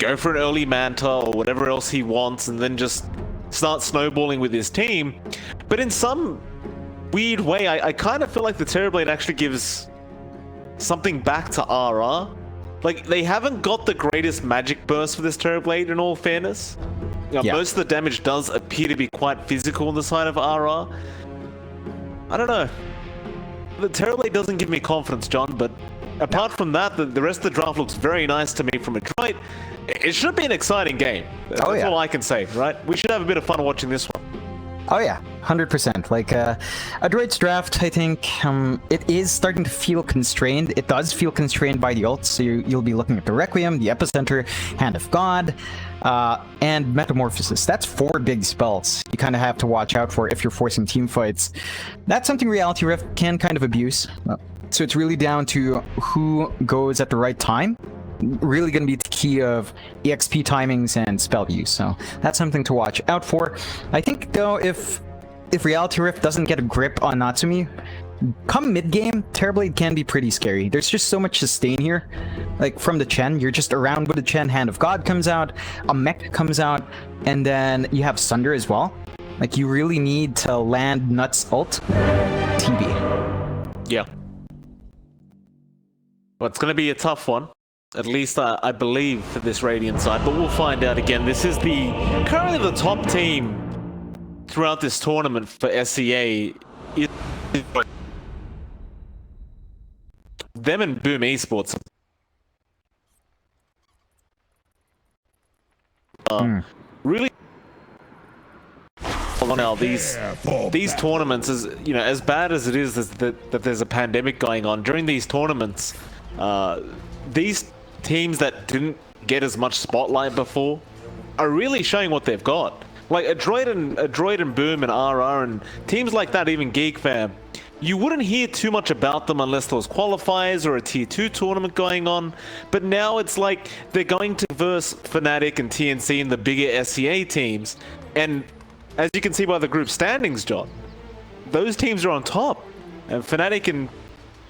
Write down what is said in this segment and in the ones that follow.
go for an early Manta or whatever else he wants and then just start snowballing with his team. But in some weird way, I kind of feel like the Terrorblade actually gives something back to RR. Like, they haven't got the greatest magic burst for this Terrorblade, in all fairness. Most of the damage does appear to be quite physical on the side of RR. I don't know. The Terrorblade doesn't give me confidence, John, but apart from that, the rest of the draft looks very nice to me from Adroit. It should be an exciting game. That's all I can say, right? We should have a bit of fun watching this one. Oh yeah, 100%. Like, Adroit's draft, I think, it is starting to feel constrained. It does feel constrained by the ults, so you'll be looking at the Requiem, the Epicenter, Hand of God, and Metamorphosis. That's 4 big spells you kind of have to watch out for if you're forcing team fights. That's something Reality Rift can kind of abuse. So it's really down to who goes at the right time. Really going to be the key of EXP timings and spell use, so that's something to watch out for. I think though, if Reality Rift doesn't get a grip on Natsumi, come mid-game, Terrorblade can be pretty scary. There's just so much sustain here. Like, from the Chen, you're just around with the Chen, Hand of God comes out, a mech comes out, and then you have Sunder as well. Like, you really need to land Nuts ult, TB. Yeah. Well, it's going to be a tough one. At least I believe for this Radiant side, but we'll find out again. This is currently the top team throughout this tournament for SEA. Them and Boom Esports. Really. Now these tournaments, as bad as it is that there's a pandemic going on during these tournaments, these teams that didn't get as much spotlight before are really showing what they've got. Like Adroit and Boom and RR and teams like that, even Geek Fam, you wouldn't hear too much about them unless there was qualifiers or a tier 2 tournament going on. But now it's like they're going to verse Fnatic and TNC and the bigger SEA teams. And as you can see by the group standings, John, those teams are on top. And Fnatic and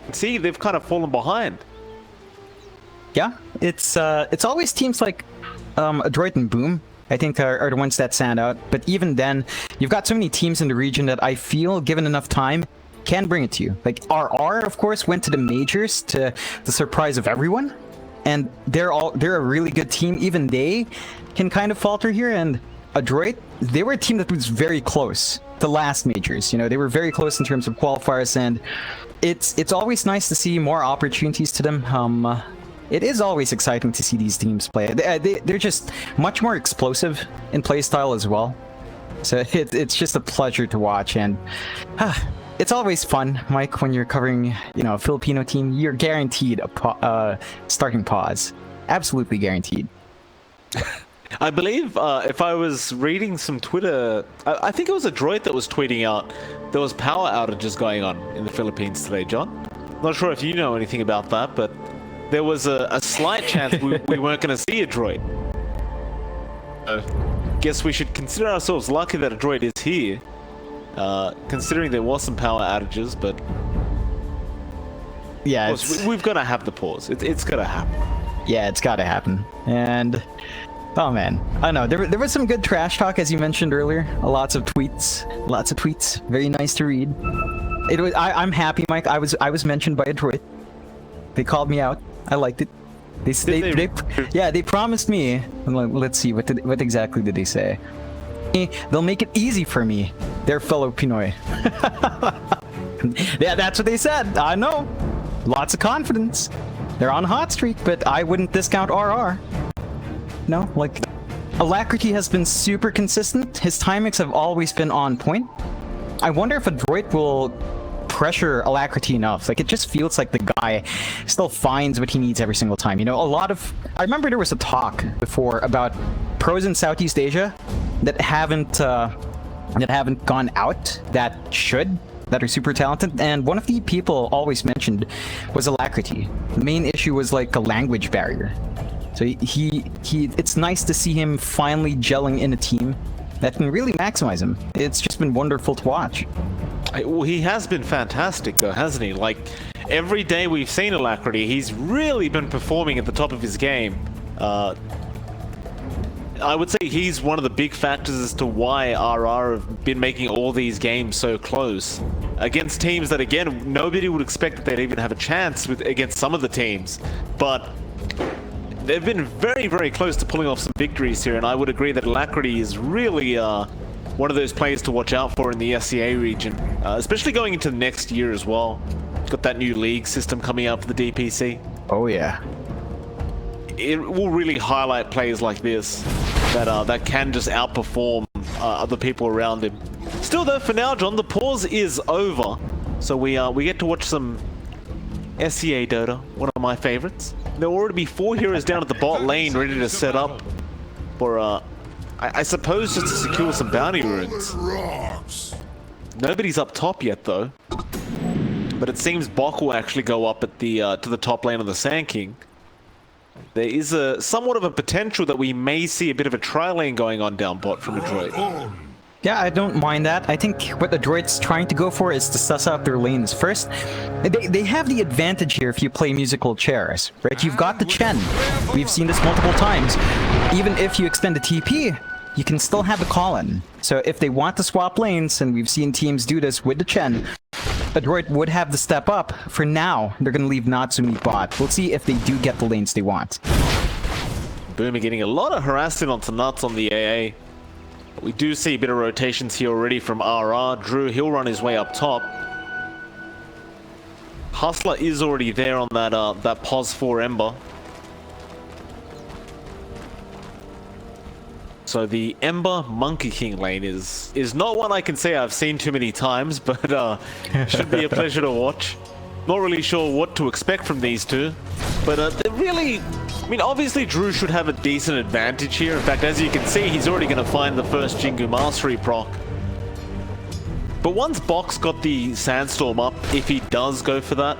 TNC, they've kind of fallen behind. Yeah, it's always teams like Adroit and Boom, I think, are the ones that stand out. But even then, you've got so many teams in the region that I feel, given enough time, can bring it to you. Like RR, of course, went to the majors to the surprise of everyone, and they're a really good team. Even they can kind of falter here. And Adroit, they were a team that was very close to last majors. They were very close in terms of qualifiers, and it's always nice to see more opportunities to them. It is always exciting to see these teams play. They're just much more explosive in playstyle as well. So it's just a pleasure to watch, and it's always fun, Mike, when you're covering a Filipino team. You're guaranteed a starting pause. Absolutely guaranteed. I believe if I was reading some Twitter, I think it was Adroit that was tweeting out there was power outages going on in the Philippines today, John. Not sure if you know anything about that, but there was a slight chance we weren't going to see Adroit. Guess we should consider ourselves lucky that Adroit is here, considering there was some power outages, but yeah, of course, we've got to have the pause. It's got to happen. Yeah, it's got to happen. And oh man, I know there was some good trash talk, as you mentioned earlier. Lots of tweets, very nice to read. It was. I'm happy, Mike. I was mentioned by Adroit. They called me out. I liked it. They promised me. Let's see, what exactly did they say? They'll make it easy for me, their fellow Pinoy. Yeah, that's what they said. I know. Lots of confidence. They're on a hot streak, but I wouldn't discount RR. No, like, Alacrity has been super consistent. His timings have always been on point. I wonder if Adroit will pressure Alacrity enough. Like, it just feels like the guy still finds what he needs every single time. I remember there was a talk before about pros in Southeast Asia that haven't gone out that are super talented, and one of the people always mentioned was Alacrity. The main issue was like a language barrier. So it's nice to see him finally gelling in a team that can really maximize him. It's just been wonderful to watch. Well, he has been fantastic, though, hasn't he? Like, every day we've seen Alacrity, he's really been performing at the top of his game. I would say he's one of the big factors as to why RR have been making all these games so close. Against teams that, again, nobody would expect that they'd even have a chance against some of the teams. But they've been very, very close to pulling off some victories here, and I would agree that Alacrity is really one of those players to watch out for in the SCA region, especially going into next year as well. Got that new league system coming out for the DPC. Oh yeah. It will really highlight players like this that can just outperform other people around him. Still though, for now, John, the pause is over, so we get to watch some SCA Dota, one of my favorites. There will already be 4 heroes down at the bot lane ready to set up for I suppose just to secure some bounty runes. Nobody's up top yet though, but it seems Bok will actually go up at the to the top lane of the Sand King. There is somewhat of a potential that we may see a bit of a tri-lane going on down bot from Adroit. Yeah, I don't mind that. I think what Adroit's trying to go for is to suss out their lanes first. They have the advantage here if you play musical chairs, right? You've got the Chen. We've seen this multiple times. Even if you extend the TP, you can still have the call-in. So if they want to swap lanes, and we've seen teams do this with the Chen, Adroit would have the step up. For now, they're going to leave Natsumi bot. We'll see if they do get the lanes they want. Boomer getting a lot of harassment onto Nuts on the AA. We do see a bit of rotations here already from RR. Drew, he'll run his way up top. Hustler is already there on that pos 4 Ember. So the Ember Monkey King lane is not one I can say I've seen too many times, but should be a pleasure to watch. Not really sure what to expect from these two, but they're really... I mean, obviously Drew should have a decent advantage here. In fact, as you can see, he's already going to find the first Jingu Mastery proc. But once Bok's got the Sandstorm up, if he does go for that,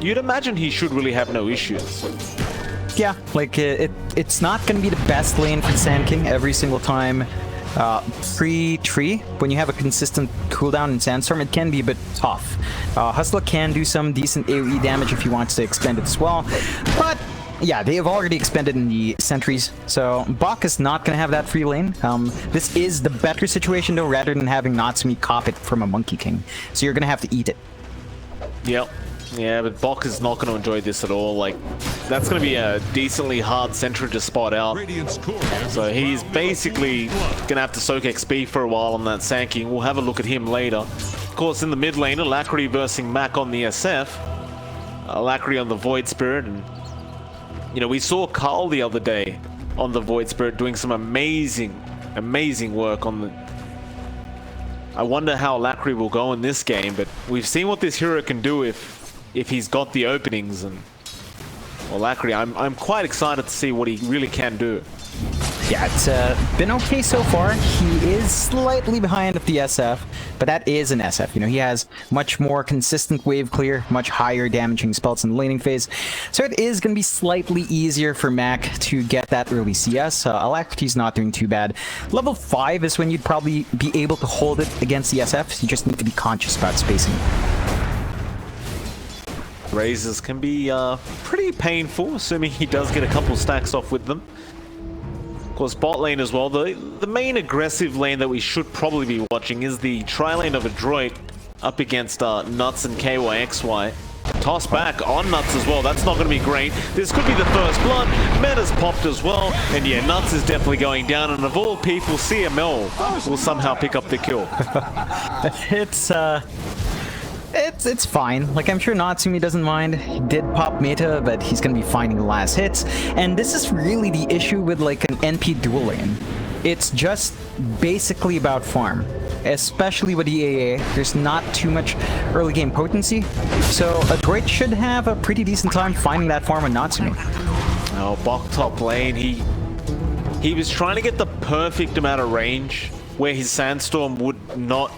you'd imagine he should really have no issues. Yeah, like it's not going to be the best lane for Sand King every single time. Pre-tree, when you have a consistent cooldown in Sandstorm, it can be a bit tough. Hustler can do some decent AoE damage if he wants to expend it as well, but yeah, they have already expended in the sentries, so Bok is not going to have that free lane. This is the better situation though, rather than having Natsumi cop it from a Monkey King. So you're going to have to eat it. Yep. Yeah, but Bok is not going to enjoy this at all. Like, that's going to be a decently hard sentry to spot out. So he's basically going to have to soak XP for a while on that Sand King. We'll have a look at him later. Of course, in the mid lane, Alacrity versus Mac on the SF. Alacrity on the Void Spirit, and you know, we saw Carl the other day on the Void Spirit doing some amazing work on the... I wonder how Alacrity will go in this game, but we've seen what this hero can do if he's got the openings, and well, Alacrity, I'm quite excited to see what he really can do. Yeah, it's been okay so far. He is slightly behind of the SF, but that is an SF. You know, he has much more consistent wave clear, much higher damaging spells in the laning phase. So it is going to be slightly easier for Mac to get that early CS. Alacrity's not doing too bad. Level 5 is when you'd probably be able to hold it against the SFs. You just need to be conscious about spacing. Razors can be pretty painful, assuming he does get a couple stacks off with them. Of course, bot lane as well. The main aggressive lane that we should probably be watching is the tri-lane of Adroit up against Nuts and KYXY. Toss back on Nuts as well. That's not going to be great. This could be the first blood. Meta's popped as well. And yeah, Nuts is definitely going down. And of all people, CML will somehow pick up the kill. It's fine. Like, I'm sure Natsumi doesn't mind. He did pop meta, but he's gonna be finding the last hits. And this is really the issue with like an NP dual lane. It's just basically about farm. Especially with the AA, there's not too much early game potency. So Adroit should have a pretty decent time finding that farm with Natsumi. Oh, Bok top lane, he was trying to get the perfect amount of range where his Sandstorm would not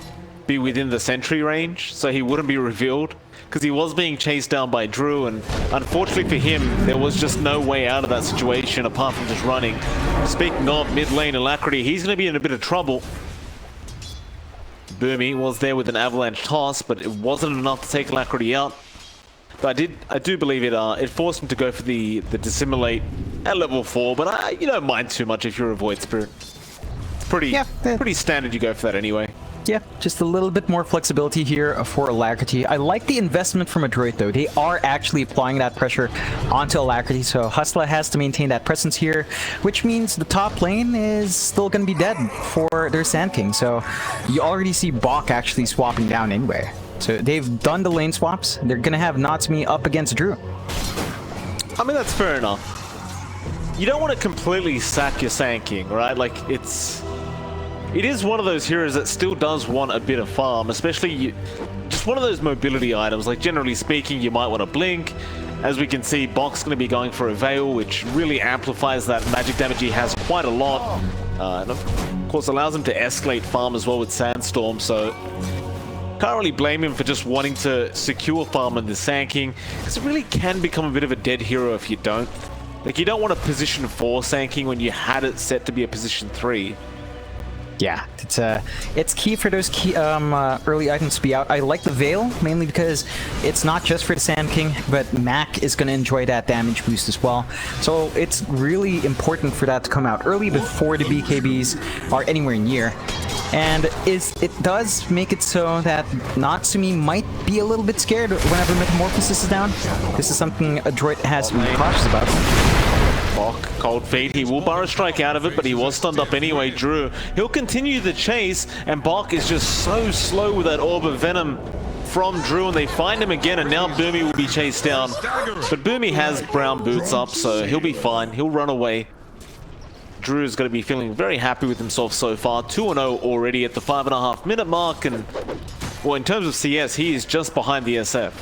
be within the sentry range, so he wouldn't be revealed, because he was being chased down by Drew, and unfortunately for him, there was just no way out of that situation apart from just running. Speaking of mid lane Alacrity, he's going to be in a bit of trouble. Boomy was there with an avalanche toss, but it wasn't enough to take Alacrity out. But I do believe it forced him to go for the dissimulate at level 4, but you don't mind too much if you're a Void Spirit. It's pretty standard you go for that anyway. Yeah, just a little bit more flexibility here for Alacrity. I like the investment from Adroit though. They are actually applying that pressure onto Alacrity, so Hustler has to maintain that presence here, which means the top lane is still going to be dead for their Sand King. So you already see Bok actually swapping down anyway. So they've done the lane swaps. They're going to have Natsumi up against Drew. I mean, that's fair enough. You don't want to completely sack your Sand King, right? Like, it is one of those heroes that still does want a bit of farm, especially just one of those mobility items. Like, generally speaking, you might want to blink. As we can see, Bok's going to be going for a Veil, which really amplifies that magic damage he has quite a lot. And of course allows him to escalate farm as well with Sandstorm, so can't really blame him for just wanting to secure farm in the Sand King, because it really can become a bit of a dead hero if you don't. Like, you don't want a position 4 Sand King when you had it set to be a position 3. Yeah, it's key for those early items to be out. I like the Veil, mainly because it's not just for the Sand King, but Mac is going to enjoy that damage boost as well. So it's really important for that to come out early before the BKBs are anywhere near. And it does make it so that Natsumi might be a little bit scared whenever Metamorphosis is down. This is something Adroit has to be cautious about. Bok, cold feet. He will Burrow Strike out of it, but he was stunned up anyway, Drew. He'll continue the chase, and Bok is just so slow with that Orb of Venom from Drew, and they find him again, and now Boomy will be chased down. But Boomy has brown boots up, so he'll be fine. He'll run away. Drew is going to be feeling very happy with himself so far. 2-0 already at the 5.5 minute mark, and well, in terms of CS, he is just behind the SF.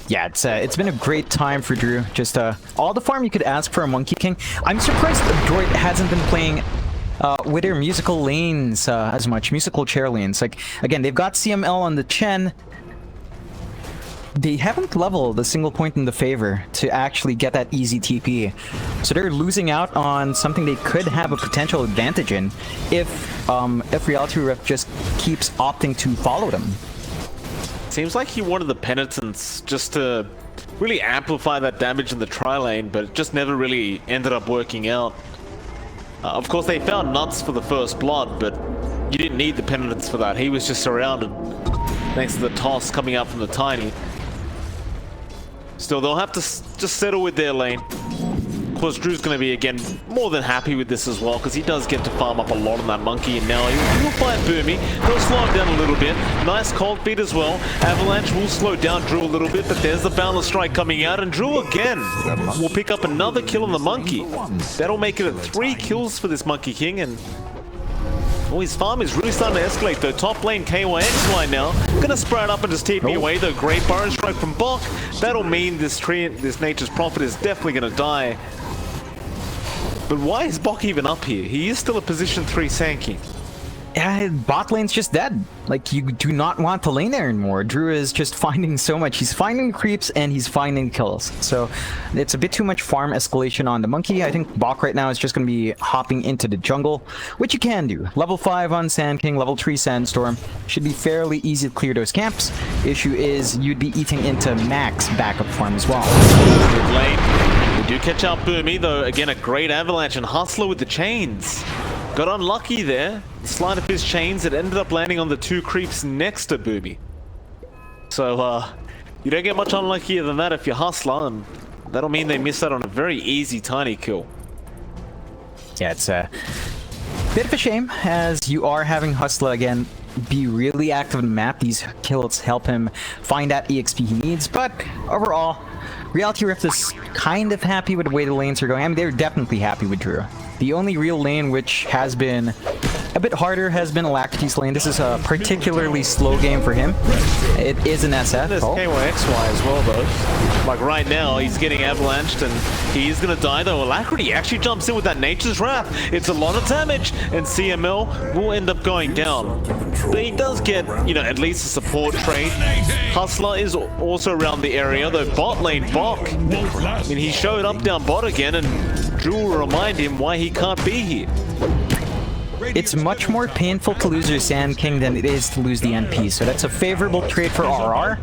Yeah, it's been a great time for Drew. Just all the farm you could ask for a Monkey King. I'm surprised Adroit hasn't been playing with their musical lanes as much, musical chair lanes. Like, again, they've got CML on the Chen. They haven't leveled a single point in the favor to actually get that easy TP. So they're losing out on something they could have a potential advantage in if Reality Rift just keeps opting to follow them. Seems like he wanted the Penitence just to really amplify that damage in the tri-lane, but it just never really ended up working out. Of course, they found Nuts for the first blood, but you didn't need the Penitence for that. He was just surrounded thanks to the toss coming out from the Tiny. Still, they'll have to just settle with their lane. Of course, Drew's going to be, again, more than happy with this as well, because he does get to farm up a lot on that Monkey, and now he'll find Boomy. He'll slow him down a little bit. Nice cold feet as well. Avalanche will slow down Drew a little bit, but there's the Boundless Strike coming out, and Drew again will pick up another kill on the Monkey. That'll make it 3 kills for this Monkey King, and oh, his farm is really starting to escalate though. Top lane KYX line now. Gonna sprout up and just TP away though. Great Burrow Strike from Bok. That'll mean this Nature's Prophet is definitely gonna die. But why is Bok even up here? He is still a position 3 Sand King. Yeah, bot lane's just dead. Like, you do not want to lane there anymore. Drew is just finding so much. He's finding creeps and he's finding kills. So it's a bit too much farm escalation on the Monkey. I think Bok right now is just going to be hopping into the jungle, which you can do. Level 5 on Sand King, level 3 Sandstorm. Should be fairly easy to clear those camps. Issue is you'd be eating into max backup farm as well. Good lane. We do catch out Boomy though. Again, a great Avalanche and Hustler with the chains. Got unlucky there. Slide of his chains, it ended up landing on the 2 creeps next to Boomy. So, you don't get much unluckier than that if you're Hustler, and that'll mean they miss out on a very easy Tiny kill. Yeah, it's a bit of a shame, as you are having Hustler again be really active on the map. These kills help him find that EXP he needs, but overall, Reality Rift is kind of happy with the way the lanes are going. I mean, they're definitely happy with Drew. The only real lane which has been a bit harder has been Alacrity's lane. This is a particularly slow game for him. It is an SF. There's KYXY as well, though. Like right now, he's getting avalanched and he is going to die, though. Alacrity actually jumps in with that Nature's Wrath. It's a lot of damage, and CML will end up going down. But he does get, you know, at least a support trade. Hustler is also around the area, though bot lane Bok. I mean, he showed up down bot again, and Drew will remind him why he can't be here. it's much more painful to lose your Sand King than it is to lose the NP, so that's a favorable trade for RR.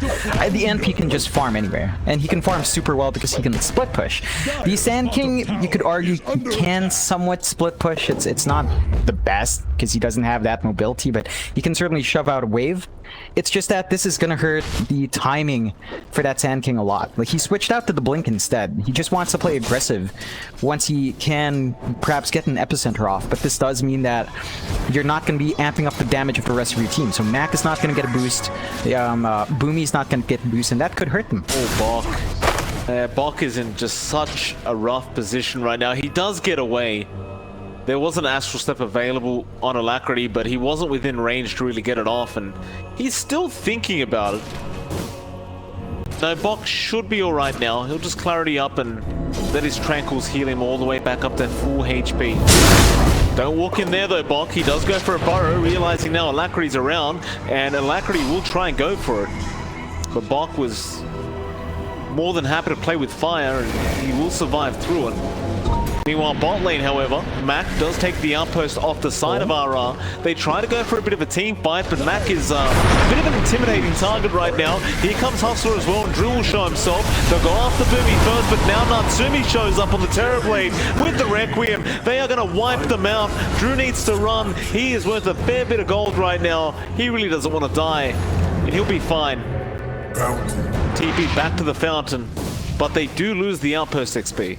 The NP can just farm anywhere, and he can farm super well because he can split push. The Sand King, you could argue, he can somewhat split push. It's not the best because he doesn't have that mobility, but he can certainly shove out a wave. It's just that this is gonna hurt the timing for that Sand King a lot. Like, he switched out to the Blink instead. He just wants to play aggressive once he can perhaps get an epicenter off, but this does mean that you're not going to be amping up the damage of the rest of your team. So Mac is not going to get a boost, Boomy's not going to get a boost, and that could hurt them. Oh, Bok. Bok is in just such a rough position right now. He does get away. There was an Astral Step available on Alacrity, but he wasn't within range to really get it off, and he's still thinking about it. No, Bok should be alright now. He'll just Clarity up and let his Tranquils heal him all the way back up to full HP. Don't walk in there though, Bok. He does go for a burrow, realizing now Alacrity's around, and Alacrity will try and go for it. But Bok was more than happy to play with fire, and he will survive through it. Meanwhile, bot lane, however, Mac does take the outpost off the side of RR. They try to go for a bit of a team fight, but Mac is a bit of an intimidating target right now. Here comes Hustler as well, and Drew will show himself. They'll go after Boomy first, but now Natsumi shows up on the Terrorblade with the Requiem. They are going to wipe them out. Drew needs to run. He is worth a fair bit of gold right now. He really doesn't want to die, and he'll be fine. TP back to the fountain, but they do lose the outpost XP.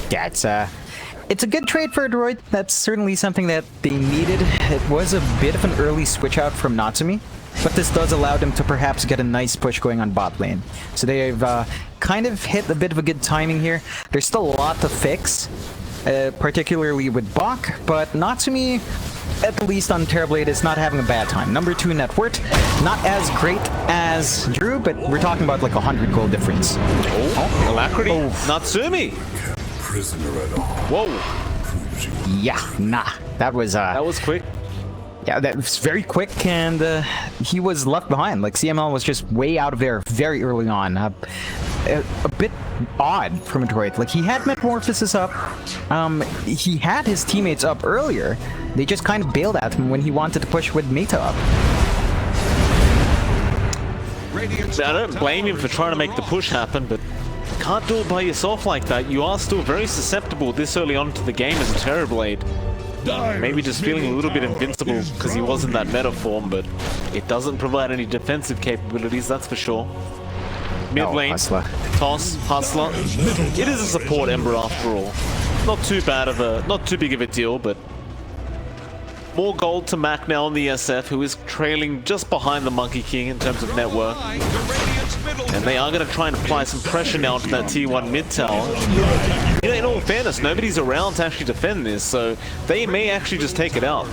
Yeah, it's a good trade for Adroit. That's certainly something that they needed. It was a bit of an early switch out from Natsumi, but this does allow them to perhaps get a nice push going on bot lane. So they've kind of hit a bit of a good timing here. There's still a lot to fix, particularly with Bok, but Natsumi, at least on Terrorblade, is not having a bad time. Number 2 net worth, not as great as Drew, but we're talking about like 100 gold difference. Oh, Alacrity, Natsumi! Whoa. Yeah, nah. That was quick. Yeah, that was very quick, and he was left behind. Like, CML was just way out of there very early on. A bit odd from Adroit. Like, he had Metamorphosis up. He had his teammates up earlier. They just kind of bailed at him when he wanted to push with Meta up. I don't blame him for trying to make the push happen, but can't do it by yourself like that. You are still very susceptible this early on to the game as a Terrorblade. Maybe just feeling a little bit invincible because he was in that meta form, but it doesn't provide any defensive capabilities, that's for sure. Mid lane, Toss, Hustler. It is a support Ember after all. Not too big of a deal, but more gold to Mac now on the SF, who is trailing just behind the Monkey King in terms of network. And they are going to try and apply some pressure now to that tier 1 mid tower. You know, in all fairness, nobody's around to actually defend this, so they may actually just take it out.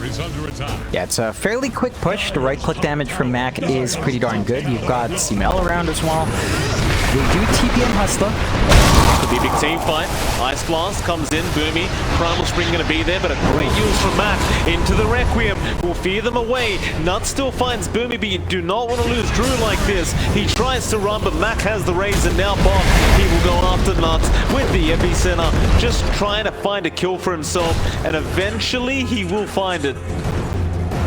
Yeah, it's a fairly quick push. The right-click damage from Mac is pretty darn good. You've got CML around as well. They do TPM Hustler. Could be a big team fight. Ice Blast comes in, Boomy. Primal Spring going to be there, but a great use from Mac into the Requiem. Will fear them away. Nut still finds Boomy, but you do not want to lose Drew like this. He tries to run, but Mac has the raise, and now Bok. He will go after Nuts with the epicenter, just trying to find a kill for himself, and eventually he will find it.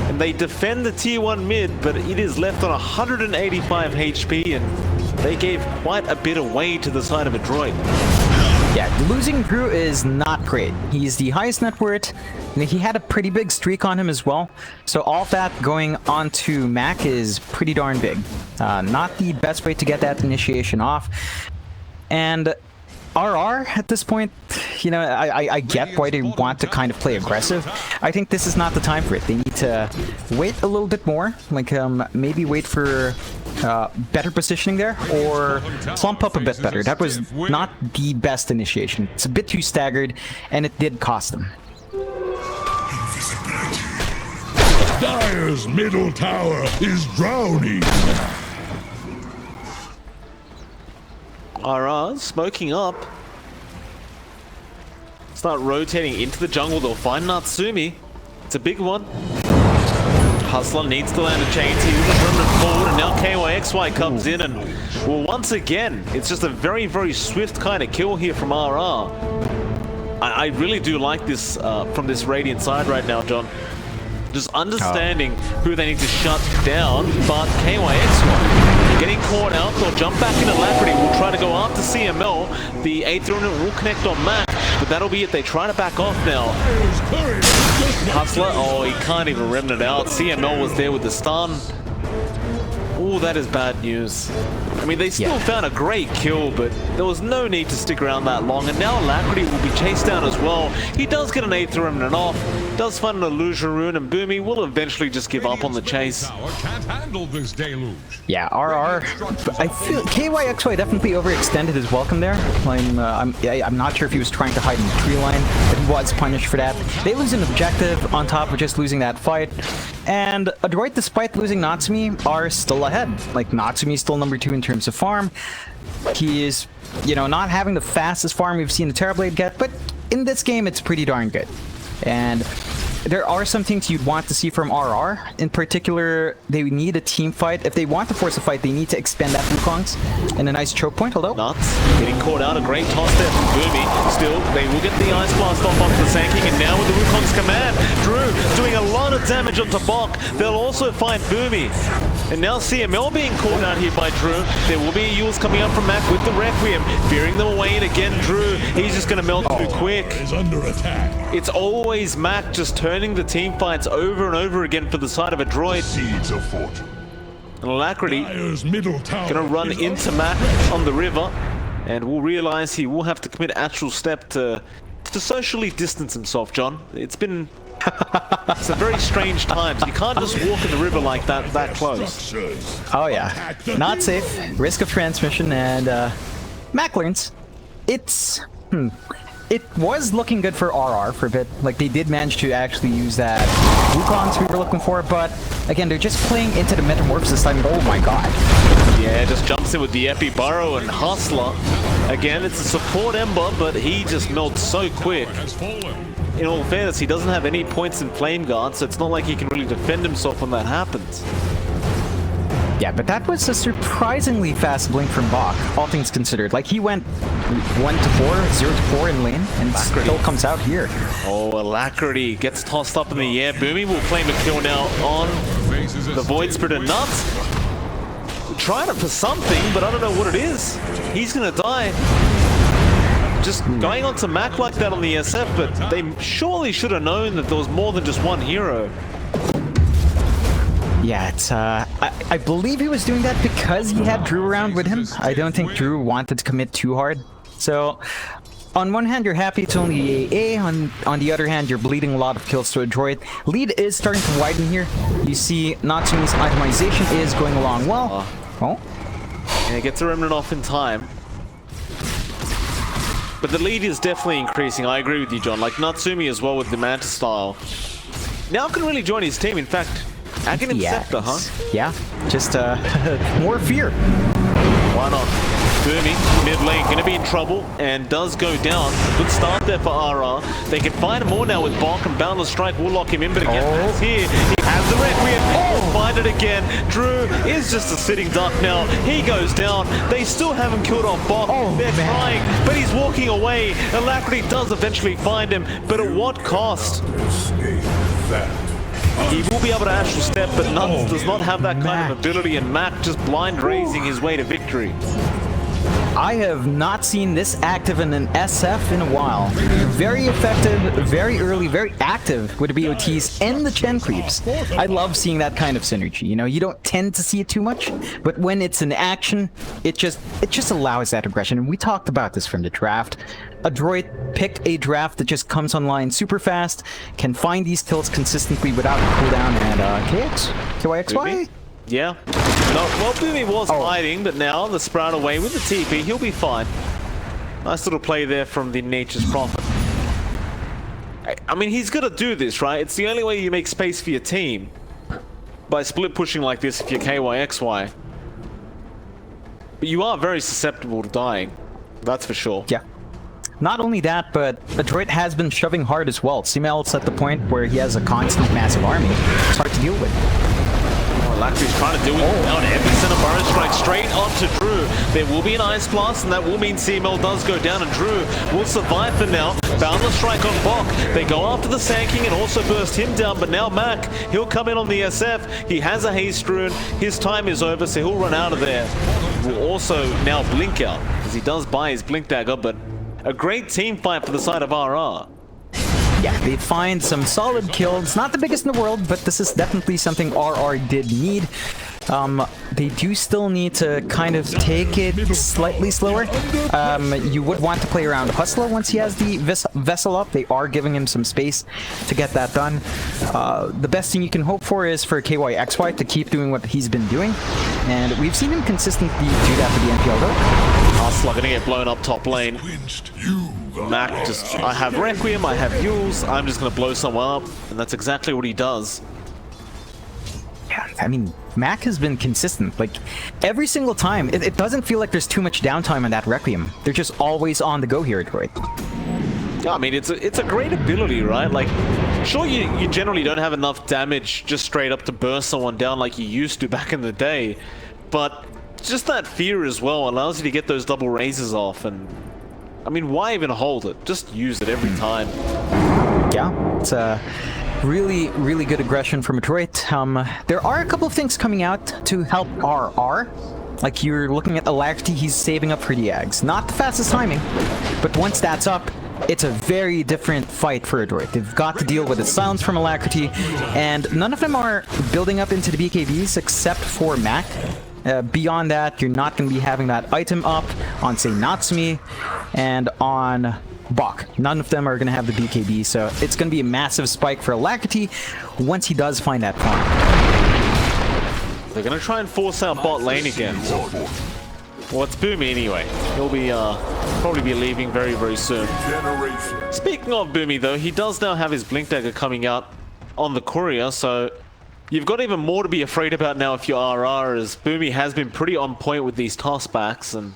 And they defend the tier 1 mid, but it is left on 185 HP, and they gave quite a bit away to the side of Adroit. Yeah, losing Drew is not great. He's the highest net worth, and he had a pretty big streak on him as well. So all of that going on to Mac is pretty darn big. Not the best way to get that initiation off. And RR at this point, you know, I get why they want to kind of play aggressive. I think this is not the time for it. They need to wait a little bit more, like maybe wait for better positioning there, or slump up a bit better. That was not the best initiation. It's a bit too staggered, and it did cost them. Dire's middle tower is drowning. RR smoking up. Start rotating into the jungle. They'll find Natsumi. It's a big one. Hustler needs to land a chain T with a permanent forward, and now KYXY comes in, and well, once again, it's just a very, very swift kind of kill here from RR. I really do like this from this Radiant side right now, John. Just understanding who they need to shut down, but KYXY getting caught out. They'll jump back into Alacrity. We'll try to go after CML. The 8th Remnant will connect on Mac, but that'll be it. They try to back off now. Hustler, oh, he can't even Remnant out. CML was there with the stun. Oh, that is bad news. I mean, they still found a great kill, but there was no need to stick around that long. And now Alacrity will be chased down as well. He does get an 8th Remnant off, does find an Illusion Rune, and Boomy will eventually just give up on the chase. Can't handle this deluge. Yeah, RR. But I feel KYXY definitely overextended his welcome there. I'm not sure if he was trying to hide in the tree line, but he was punished for that. They lose an objective on top of just losing that fight. And Adroit, despite losing Natsumi, are still ahead. Like, Natsumi's still number 2 in terms of farm. He is, you know, not having the fastest farm we've seen the Terrorblade get, but in this game, it's pretty darn good. And there are some things you'd want to see from RR. In particular, they need a team fight. If they want to force a fight, they need to expand that Wukong's. And a nice choke point, although. Nuts. Getting caught out. A great toss there from Boomy. Still, they will get the Ice Blast off onto the Sand King. And now with the Wukong's command, Drew doing a lot of damage onto Bok. They'll also find Boomy. And now CML being caught out here by Drew. There will be a Yules coming up from Mac with the Requiem. Fearing them away. And again, Drew, he's just going to melt too quick. Is under attack. It's always Mac just turning the team fights over and over again for the side of Adroit. Seeds of fortune. And Alacrity Dire's middle tower gonna run is into Mac on the river, and we'll realize he will have to commit actual step to socially distance himself, John. It's been some very strange times. You can't just walk in the river like that close. structures. Oh yeah, not safe. Risk of transmission, and Mac learns. It was looking good for RR for a bit. Like, they did manage to actually use that Wukong's we were looking for, but again, they're just playing into the Metamorphosis time. Oh my god. Yeah, just jumps in with the Epi Burrow and Hustler. Again, it's a support Ember, but he just melts so quick. Has fallen. In all fairness, he doesn't have any points in Flame Guard, so it's not like he can really defend himself when that happens. Yeah, but that was a surprisingly fast blink from Bok, all things considered. Like, he went 1 to 4, 0 to 4 in lane, and still comes out here. Oh, Alacrity gets tossed up in the air. Boomy will claim a kill now on the Void Spirit and Nuts. Trying it for something, but I don't know what it is. He's gonna die. Just going on to Mac like that on the SF, but they surely should have known that there was more than just one hero. Yeah, it's, I believe he was doing that because he had Drew around with him. I don't think Drew wanted to commit too hard. So, on one hand, you're happy it's only AA. On the other hand, you're bleeding a lot of kills to Adroit. Lead is starting to widen here. You see, Natsumi's itemization is going along well. Oh. And it gets a Remnant off in time. But the lead is definitely increasing. I agree with you, John. Like, Natsumi as well with the Manta style. Now can really join his team. In fact, Aghanim Scepter, huh? Yeah, just more fear. Why not? Boomy, mid lane, gonna be in trouble, and does go down. Good start there for RR. They can find more now with Bok, and Boundless Strike will lock him in, but again, that's here. He has the Requiem. He'll find it again. Drew is just a sitting duck now. He goes down. They still haven't killed off Bok. They're trying, but he's walking away. Alacrity does eventually find him, but at what cost? He will be able to astral step, but Nuts does not have that kind of ability, and Mac just blind raising his way to victory. I have not seen this active in an SF in a while. Very effective, very early, very active with the BOTs and the Chen creeps. I love seeing that kind of synergy. You know, you don't tend to see it too much, but when it's in action, it just allows that aggression. And we talked about this from the draft. Adroit picked a draft that just comes online super fast, can find these kills consistently without a cooldown, and KYXY? Yeah. No, well, Boomy was hiding, but now the Sprout away with the TP, he'll be fine. Nice little play there from the Nature's Prophet. I mean, he's gonna do this, right? It's the only way you make space for your team. By split pushing like this if you're KYXY. But you are very susceptible to dying. That's for sure. Yeah. Not only that, but Adroit has been shoving hard as well. CML's at the point where he has a constant massive army. It's hard to deal with. Alacrity's trying to do it down. Epicenter Burrow Strike straight onto Drew. There will be an Ice Blast, and that will mean CML does go down, and Drew will survive for now. Boundless Strike on Bok. They go after the Sand King and also burst him down, but now Mac, he'll come in on the SF. He has a Haste Rune. His time is over, so he'll run out of there. Will also now blink out, because he does buy his Blink Dagger, but a great team fight for the side of RR. Yeah, they find some solid kills. Not the biggest in the world, but this is definitely something RR did need. They do still need to kind of take it slightly slower. You would want to play around Hustler once he has the Vessel up. They are giving him some space to get that done. The best thing you can hope for is for KYXY to keep doing what he's been doing. And we've seen him consistently do that for the NPL though. Hustler gonna get blown up top lane. Mac just, I have Requiem, I have Yules, I'm just gonna blow someone up, and that's exactly what he does. Yeah, I mean, Mac has been consistent. Like, every single time, it doesn't feel like there's too much downtime on that Requiem. They're just always on the go here, Adroit. Yeah, I mean, it's a great ability, right? Like, sure, you generally don't have enough damage just straight up to burst someone down like you used to back in the day, but just that fear as well allows you to get those double raises off, and I mean, why even hold it? Just use it every time. Yeah, it's a really, really good aggression from Adroit. There are a couple of things coming out to help RR. Like, you're looking at Alacrity, he's saving up for the Ags. Not the fastest timing, but once that's up, it's a very different fight for Adroit. They've got to deal with the silence from Alacrity, and none of them are building up into the BKBs except for Mac. Beyond that, you're not going to be having that item up on, say, Natsumi and on Bok. None of them are going to have the BKB, so it's going to be a massive spike for Alacrity once he does find that farm. They're going to try and force out bot lane again. Well, it's Boomy anyway. He'll be probably be leaving very, very soon. Speaking of Boomy, though, he does now have his Blink Dagger coming out on the courier, so you've got even more to be afraid about now if you're RR, as Boomy has been pretty on point with these tossbacks, and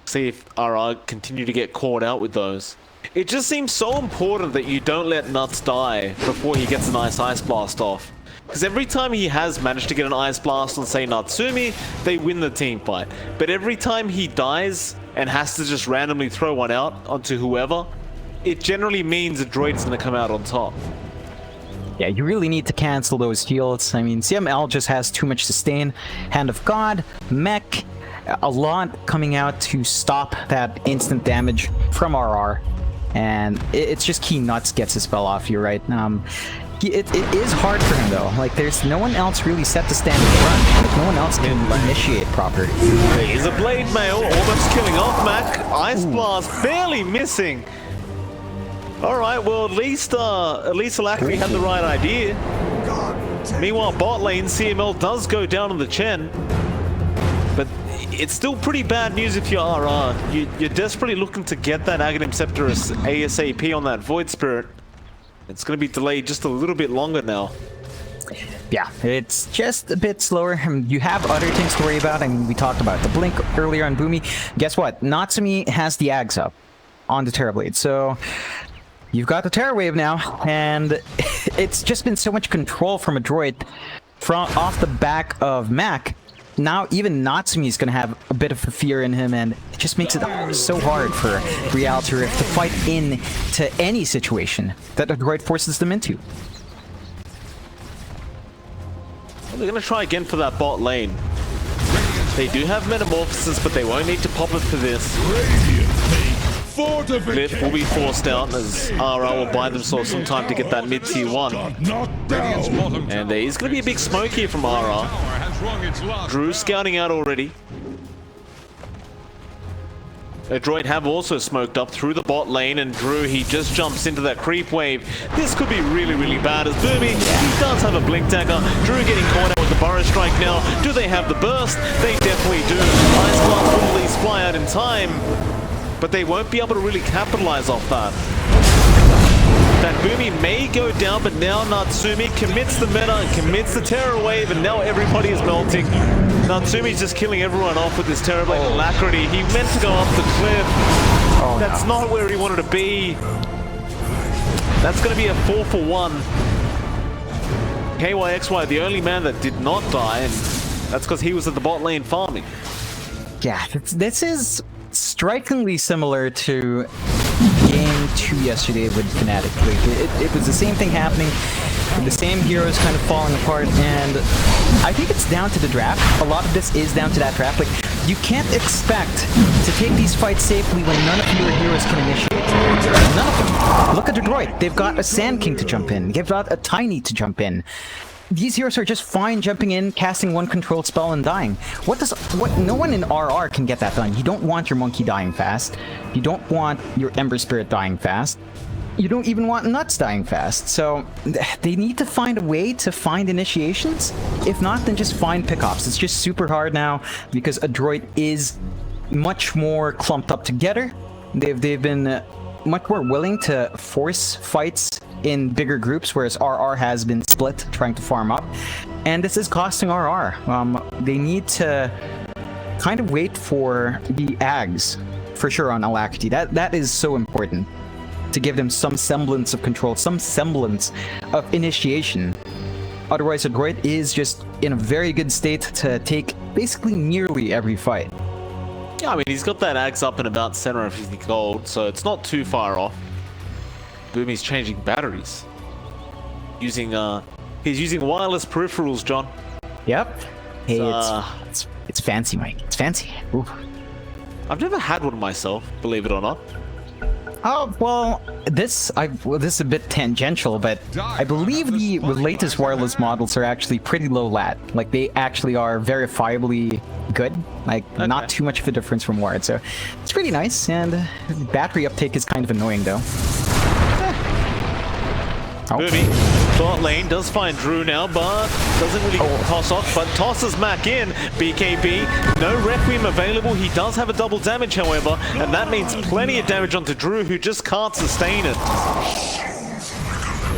see if RR continue to get caught out with those. It just seems so important that you don't let Nuts die before he gets a nice Ice Blast off. Because every time he has managed to get an Ice Blast on, say, Natsumi, they win the team fight. But every time he dies and has to just randomly throw one out onto whoever, it generally means Adroit's going to come out on top. Yeah, you really need to cancel those heals. I mean, CML just has too much sustain. Hand of God, Mech, a lot coming out to stop that instant damage from RR. And it's just Key Nuts gets his spell off you, right? It is hard for him, though. Like, there's no one else really set to stand in front. Like, no one else can initiate properly. Here's a Blade Mail, almost killing off Mac. Ice Blast barely missing. Alright, well, at least Alacrity had the right idea. Meanwhile, bot lane, CML does go down on the Chen. But it's still pretty bad news if you're RR. You're desperately looking to get that Aghanim Scepter ASAP on that Void Spirit. It's going to be delayed just a little bit longer now. Yeah, it's just a bit slower. You have other things to worry about. I mean, we talked about the Blink earlier on Boomy. Guess what? Natsumi has the Ags up on the Terrorblade. So you've got the Terror Wave now, and it's just been so much control from Adroit off the back of Mac. Now even Natsumi is going to have a bit of a fear in him, and it just makes it so hard for Reality Rift to fight into any situation that Adroit forces them into. Well, they're going to try again for that bot lane. They do have Metamorphosis, but they won't need to pop it for this. Glyph will be forced out as RR will buy themselves some time to get that mid-tier 1. And there is going to be a big smoke here from RR. Drew scouting out already. Adroit have also smoked up through the bot lane, and Drew, he just jumps into that creep wave. This could be really, really bad as Boomy, he does have a Blink Dagger. Drew getting caught out with the Burrow Strike now. Do they have the burst? They definitely do. Ice Blast will at least fly out in time, but they won't be able to really capitalize off that. That Boomy may go down, but now Natsumi commits the meta and commits the Terror Wave, and now everybody is melting. Natsumi's just killing everyone off with this Terror Blade Alacrity. He meant to go off the cliff. That's not where he wanted to be. That's going to be a 4-for-1. KYXY, the only man that did not die, and that's because he was at the bot lane farming. Yeah, this is strikingly similar to game 2 yesterday with Fnatic. Like, it was the same thing happening, with the same heroes kind of falling apart, and I think it's down to the draft. A lot of this is down to that draft. Like, you can't expect to take these fights safely when none of your heroes can initiate. None of them. Look at Adroit. They've got a Sand King to jump in. They've got a Tiny to jump in. These heroes are just fine jumping in, casting one controlled spell and dying. No one in RR can get that done. You don't want your Monkey dying fast. You don't want your Ember Spirit dying fast. You don't even want Nuts dying fast. So they need to find a way to find initiations. If not, then just find pickoffs. It's just super hard now because Adroit is much more clumped up together. They've been much more willing to force fights in bigger groups, whereas RR has been split, trying to farm up. And this is costing RR. They need to kind of wait for the Ags, for sure, on Alacrity. That is so important, to give them some semblance of control, some semblance of initiation. Otherwise, Adroit is just in a very good state to take basically nearly every fight. Yeah, I mean, he's got that Axe up in about 750 gold, so it's not too far off. Boomy's changing batteries. He's using wireless peripherals, John. Yep. Hey, it's fancy, Mike. It's fancy. Ooh. I've never had one myself, believe it or not. Oh, well, this is a bit tangential, but I believe the latest wireless models are actually pretty low lat. Like, they actually are verifiably good. Like, not too much of a difference from wired, so it's pretty nice, and battery uptake is kind of annoying, though. Boomy, bot lane does find Drew now, but doesn't really toss off, but tosses Mac in. BKB, no Requiem available. He does have a double damage, however, and that means plenty of damage onto Drew, who just can't sustain it.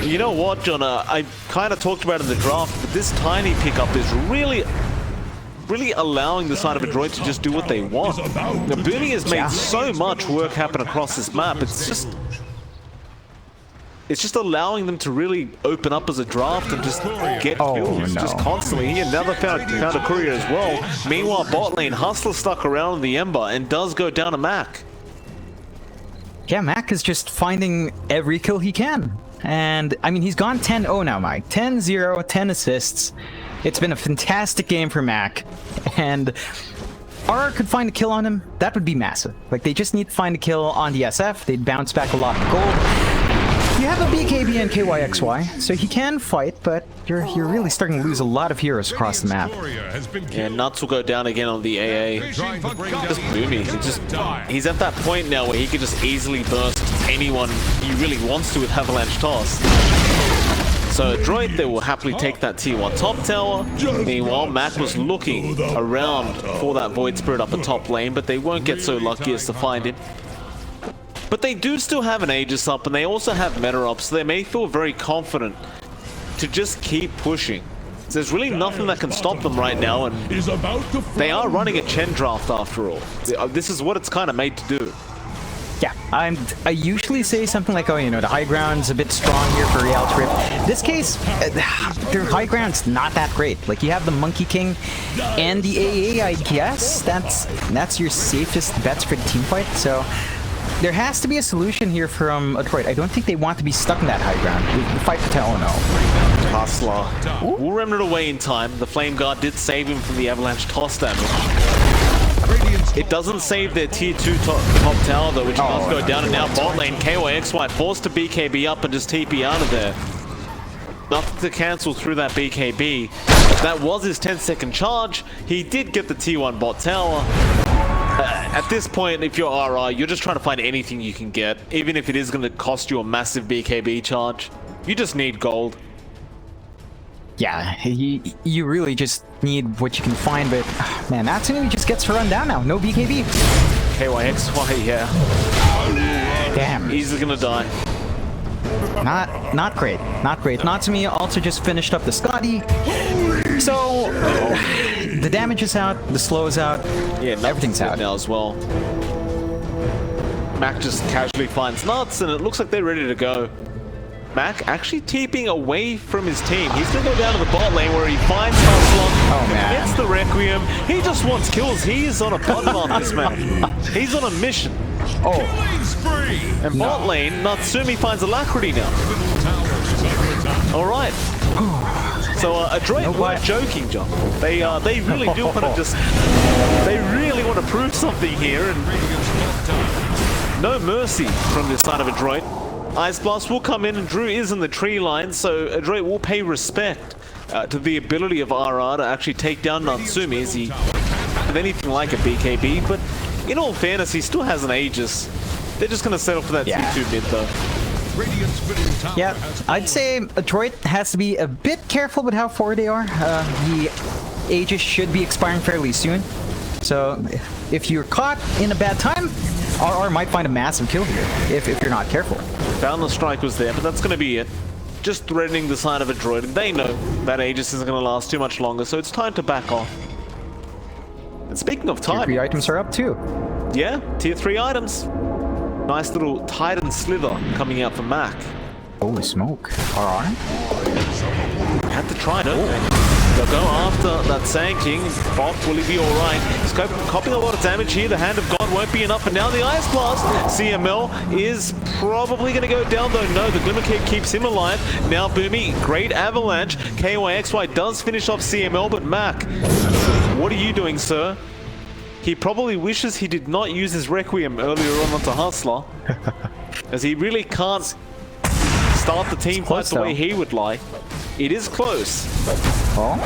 You know what, John? I kind of talked about it in the draft, but this Tiny pickup is really allowing the side of Adroit to just do what they want. Now, Boomy has made so much work happen across this map. It's just allowing them to really open up as a draft and just get kills just constantly. He another found a courier as well. Meanwhile, bot lane, Hustler stuck around in the Ember and does go down to Mac. Yeah, Mac is just finding every kill he can. And, I mean, he's gone 10-0 now, Mike. 10-0, 10 assists. It's been a fantastic game for Mac. And RR could find a kill on him. That would be massive. Like, they just need to find a kill on the SF. They'd bounce back a lot of gold. You have a BKB and KYXY, so he can fight, but you're really starting to lose a lot of heroes across the map. Yeah, Nuts will go down again on the AA. Just Boomy. He's at that point now where he can just easily burst anyone he really wants to with Avalanche Toss. So Adroit, they will happily take that T1 top tower. Meanwhile, Mac was looking around for that Void Spirit up a top lane, but they won't get so lucky as to find it. But they do still have an Aegis up, and they also have meta up, so they may feel very confident to just keep pushing. There's really nothing that can stop them right now, and they are running a Chen draft after all. This is what it's kind of made to do. Yeah, I usually say something like, oh, you know, the high ground's a bit strong here for Real Trip. In this case, their high ground's not that great. Like, you have the Monkey King and the AA, I guess. That's your safest bets for the team fight, so there has to be a solution here from Adroit. I don't think they want to be stuck in that high ground. The fight for oh no. Hustler will remnant away in time. The Flame Guard did save him from the Avalanche Toss damage. It doesn't save their tier 2 top tower though, which does go down, and now bot lane KYXY forced to BKB up and just TP out of there. Nothing to cancel through that BKB. That was his 10-second charge. He did get the T1 bot tower. At this point, if you're RR, you're just trying to find anything you can get, even if it is going to cost you a massive BKB charge. You just need gold. Yeah, you really just need what you can find, but man, Natsumi just gets to run down now. No BKB. KYXY, yeah. Damn. Easily gonna die. Not great. Not great. Natsumi also just finished up the Scotty. So the damage is out, the slow is out, yeah, everything's out now as well. Mac just casually finds Nuts, and it looks like they're ready to go. Mac actually TPing away from his team. He's going to go down to the bot lane where he finds Hustler. Oh, man. Gets the Requiem. He just wants kills. He is on a bloodbath, this man. He's on a mission. Oh, Killing spree. And bot lane, Natsumi finds Alacrity now. Middle tower is under attack. Alright. So Adroit No, weren't but- joking, John. They really do want to just... They really want to prove something here, and Radiant's top tower. no mercy from this side of Adroit. Ice Blast will come in, and Drew is in the tree line, so Adroit will pay respect to the ability of RR to actually take down Natsumi as he have anything like a BKB, but in all fairness, he still has an Aegis. They're just going to settle for that Yeah. C2 mid, though. Radiant's middle tower yeah. has I'd say Adroit has to be a bit careful with how forward they are. The Aegis should be expiring fairly soon. So if you're caught in a bad time, RR might find a massive kill here if you're not careful. Found the strike was there, but that's going to be it. Just threatening the side of Adroit. They know that Aegis isn't going to last too much longer, so it's time to back off. And speaking of Tier time, 3 items are up too. yeah, tier 3 items. Nice little Titan Slither coming out for Mac. Holy smoke. RR? Had to try, don't they? They'll go after that Sand King. Bot, will he be alright? He's copying a lot of damage here. The Hand of God won't be enough. And now the Ice Blast. CML is probably going to go down, though. No, the Glimmer Cape keeps him alive. Now Boomy, great avalanche. KYXY does finish off CML, but Mac, what are you doing, sir? He probably wishes he did not use his Requiem earlier on onto Hustler, as he really can't start the team fight close, the way though. he would like. It is close. Oh?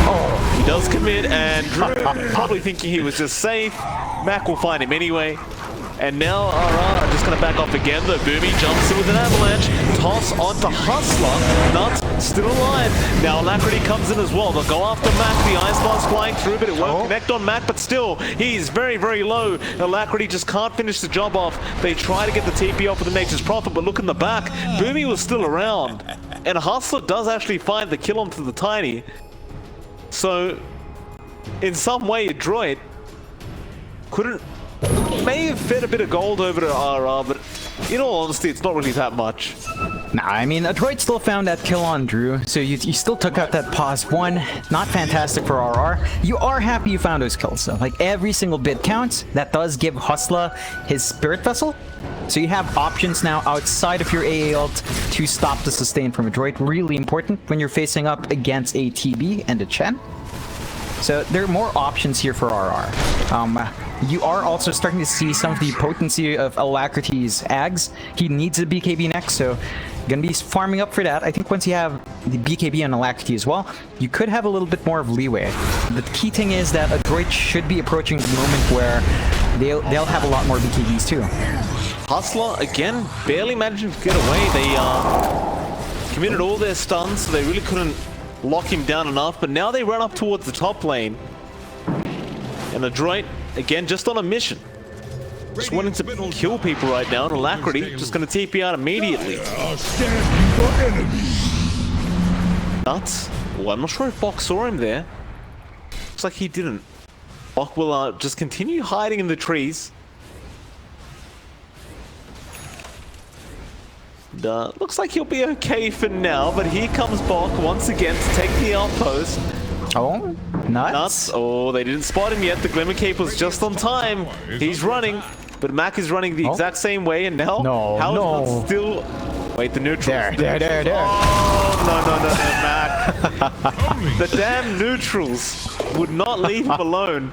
Oh? He does commit, and Drew probably thinking he was just safe. Mac will find him anyway. And now RR just going to back off again, though. Boomy jumps in with an avalanche. Toss onto Hustler. Nut still alive. Now Alacrity comes in as well. They'll go after Mac. The Ice Blast flying through, but it won't connect on Mac. But still, he's very, very low. Alacrity just can't finish the job off. They try to get the TP off with the Nature's Prophet, but look in the back. Boomy was still around. And Hustler does actually find the kill onto the Tiny. So, in some way, Adroit may have fed a bit of gold over to RR, but in all honesty, it's not really that much. Nah, I mean, Adroit still found that kill on Drew, so you still took out that pause 1. Not fantastic for RR. You are happy you found those kills, though. Like, every single bit counts. That does give Hustler his Spirit Vessel. So you have options now outside of your AA ult to stop the sustain from Adroit. Really important when you're facing up against a TB and a Chen. So there are more options here for RR. You are also starting to see some of the potency of Alacrity's Ags. He needs a BKB next, so gonna be farming up for that. I think once you have the BKB and Alacrity as well, you could have a little bit more of leeway. The key thing is that Adroit should be approaching the moment where they'll have a lot more BKBs too. Hustler, again, barely managing to get away. They committed all their stuns, so they really couldn't lock him down enough, but now they run up towards the top lane. And Adroit, again, just on a mission. Just wanting to kill people right now, and Alacrity just going to TP out immediately. a stand for enemy. Nuts. Well, I'm not sure if Bok saw him there. Looks like he didn't. Bok will just continue hiding in the trees. Looks like he'll be okay for now, but here comes Bok once again to take the outpost. Oh, nuts. Oh, they didn't spot him yet. The Glimmer Cape was just on time. He's running, but Mac is running the exact same way, and now No, how is no. Nuts still... Wait, the neutrals. There. Oh, no, Mac. The damn neutrals would not leave him alone.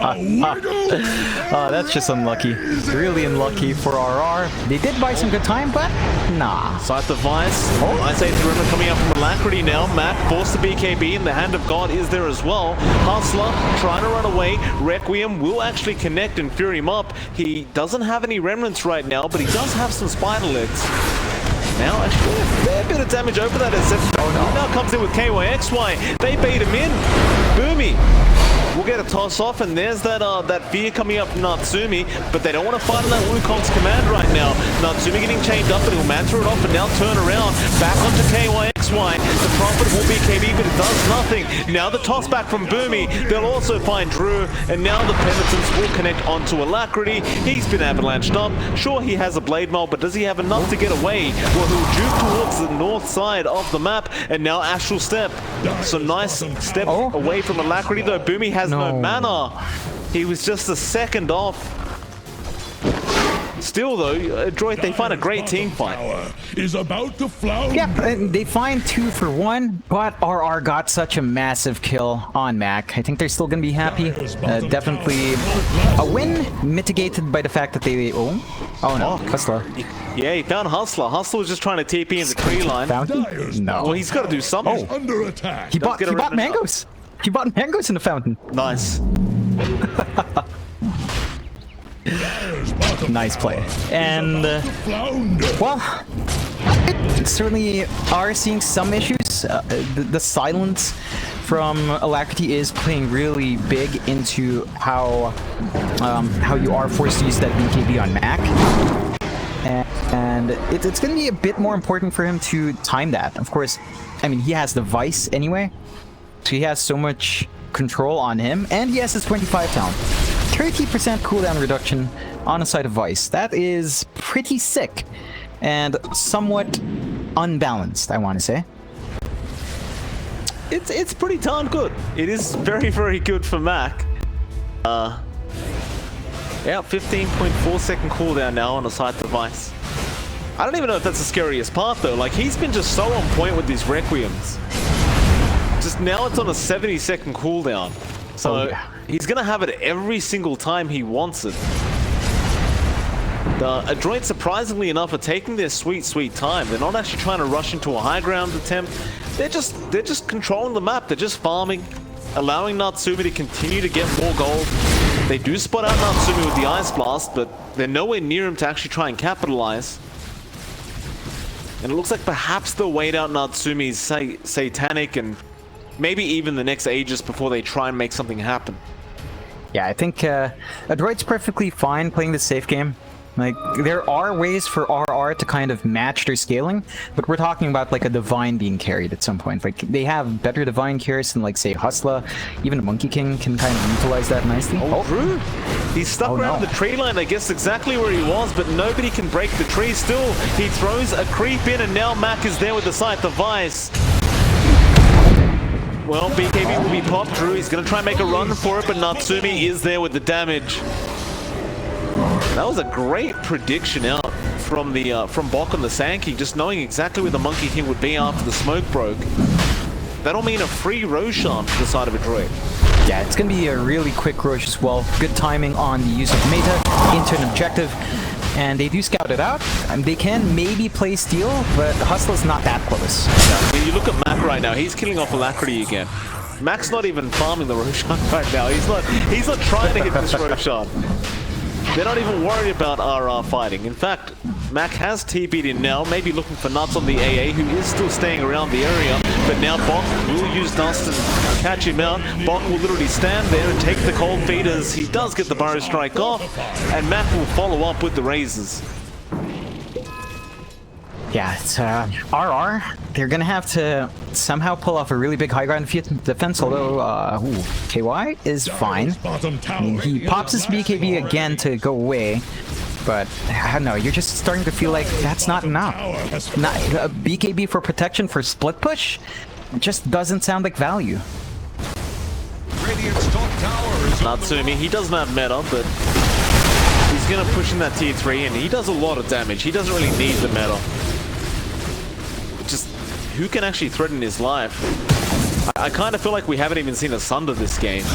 Oh, that's just unlucky. Really unlucky for RR. They did buy some good time, but nah. Scythe the Vice. I say the River coming up from Alacrity now. Mac forced the BKB, and the Hand of God is there as well. Hustler trying to run away. Requiem will actually connect and fear him up. He doesn't have any remnants right now, but he does have some spider legs. Now, actually, a fair bit of damage over that as now comes in with KYXY. They bait him in. Boomy will get a toss off, and there's that fear coming up from Natsumi, but they don't want to fight on that Wukong's command right now. Natsumi getting chained up, but he'll mantra it off and now turn around. Back onto KYXY. why the profit will be KB, but it does nothing. Now the toss back from Boomy. They'll also find Drew, and now the Penitence will connect onto Alacrity. He's been avalanched up. Sure, he has a Blade Mail, but does he have enough to get away? Well, he'll juke towards the north side of the map, and now Astral Step. So nice step away from Alacrity, though Boomy has no mana. He was just a second off. Still, though, Adroit, they find a great team fight. Is about to flounder. Yep, and they find 2 for 1, but RR got such a massive kill on Mac. I think they're still going to be happy. Definitely a win mitigated by the fact that they... Oh no, Hustler. Yeah, he found Hustler. Hustler was just trying to TP in the tree line. Fountain? No. Well, he's got to do something. Under attack. He bought mangoes. He bought mangoes in the fountain. Nice. Nice play. And, well, certainly are seeing some issues. The silence from Alacrity is playing really big into how you are forced to use that BKB on Mac. And it's going to be a bit more important for him to time that. Of course, I mean, he has the Vice anyway, so he has so much control on him, and he has his 25 talent. 30% cooldown reduction on a side of Vice. That is pretty sick and somewhat unbalanced, I want to say. It's pretty darn good. It is very, very good for Mac. Yeah, 15.4 second cooldown now on a side device. I don't even know if that's the scariest part though. Like, he's been just so on point with these Requiems. Just now it's on a 70-second cooldown. So he's gonna have it every single time he wants it. The Adroit, surprisingly enough, are taking their sweet, sweet time. They're not actually trying to rush into a high ground attempt. They're just controlling the map. They're just farming, allowing Natsumi to continue to get more gold. They do spot out Natsumi with the Ice Blast, but they're nowhere near him to actually try and capitalize. And it looks like perhaps they'll wait out Natsumi's Satanic and maybe even the next Aegis before they try and make something happen. Yeah, I think Adroit's perfectly fine playing the safe game. Like, there are ways for RR to kind of match their scaling, but we're talking about like a Divine being carried at some point. Like, they have better Divine carries than, like, say, Hustler. Even a Monkey King can kind of utilize that nicely. Oh, Drew! He's stuck around the tree line, I guess exactly where he was, but nobody can break the tree. Still, he throws a creep in, and now Mac is there with the Scythe device. Well, BKB will be popped. Drew, he's going to try and make a run for it, but Natsumi is there with the damage. That was a great prediction out from the from Bok on the Sand King, just knowing exactly where the Monkey King would be after the smoke broke. That'll mean a free Roshan to the side of Adroit. Yeah, it's going to be a really quick Rosh as well. Good timing on the use of Meta into an objective. And they do scout it out. And they can maybe play Steel, but Hustler's not that close. Yeah, when you look at Mac right now, he's killing off Alacrity again. Mac's not even farming the Roshan right now. He's not trying to hit this Roshan. They're not even worried about RR fighting. In fact, Mac has TP'd in now, maybe looking for Nuts on the AA, who is still staying around the area. But now Bok will use Dust and catch him out. Bok will literally stand there and take the cold feeders. He does get the Burrow Strike off, and Mac will follow up with the Razors. Yeah, it's RR. They're gonna have to somehow pull off a really big high ground defense, although KY is fine. I mean, he pops his BKB again to go away, but I don't know, you're just starting to feel like that's not enough. Not a BKB for protection for split push just doesn't sound like value. Natsumi, he doesn't have meta, but he's gonna push in that tier 3, and he does a lot of damage. He doesn't really need the meta. Just who can actually threaten his life? I kind of feel like we haven't even seen a Sunder this game.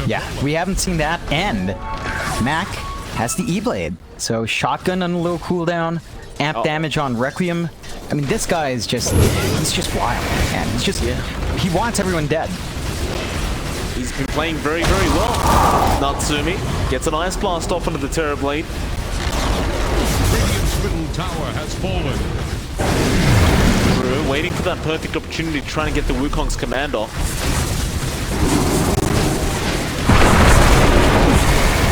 Yeah, we haven't seen that, and Mac has the E-Blade. So shotgun on a little cooldown, amp damage on Requiem. I mean, this guy is just, he's just wild, man. He's just, he wants everyone dead. He's been playing very, very well. Natsumi gets an Ice Blast off into the Terrorblade. Middle tower has fallen. Drew waiting for that perfect opportunity to try and get the Wukong's command off.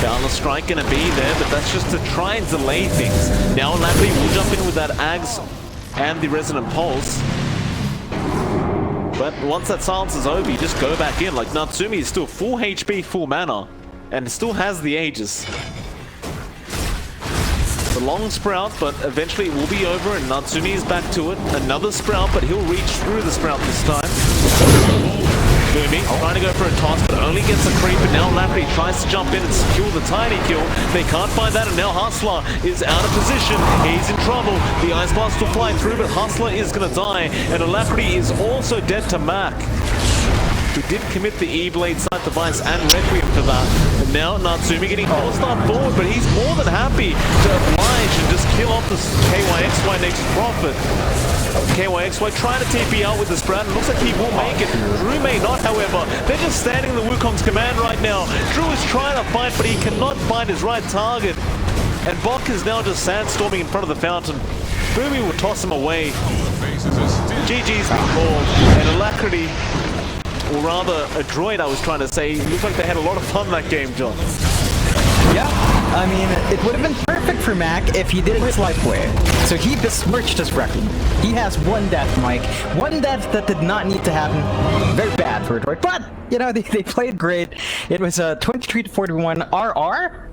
Boundless Strike gonna be there, but that's just to try and delay things. Now Alacrity will jump in with that Ags and the Resonant Pulse. But once that silence is over, you just go back in. Like, Natsumi is still full HP, full mana, and still has the Aegis. The long Sprout, but eventually it will be over, and Natsumi is back to it. Another Sprout, but he'll reach through the Sprout this time. Boomy trying to go for a toss, but only gets a creep, and now Lafferty tries to jump in and secure the tiny kill. They can't find that, and now Hustler is out of position. He's in trouble. The Ice Blast will fly through, but Hustler is going to die, and Lafferty is also dead to Mac, who did commit the E-Blade Sight Device and Requiem for that. And now Natsumi getting All-Star forward, but he's more than happy to oblige and just kill off the KYXY next Prophet. KYXY trying to TP out with the Sprout, and looks like he will make it. Drew may not, however. They're just standing in the Wukong's command right now. Drew is trying to fight, but he cannot find his right target. And Bok is now just sandstorming in front of the fountain. Boomy will toss him away. GG's been called, and Alacrity, or rather Adroit, I was trying to say, looks like they had a lot of fun that game, John. Yeah, I mean, it would have been perfect for Mac if he did his life way. So he besmirched his record. He has one death, Mike. One death that did not need to happen. Very bad for Adroit, but, you know, they played great. It was a 23-41 RR.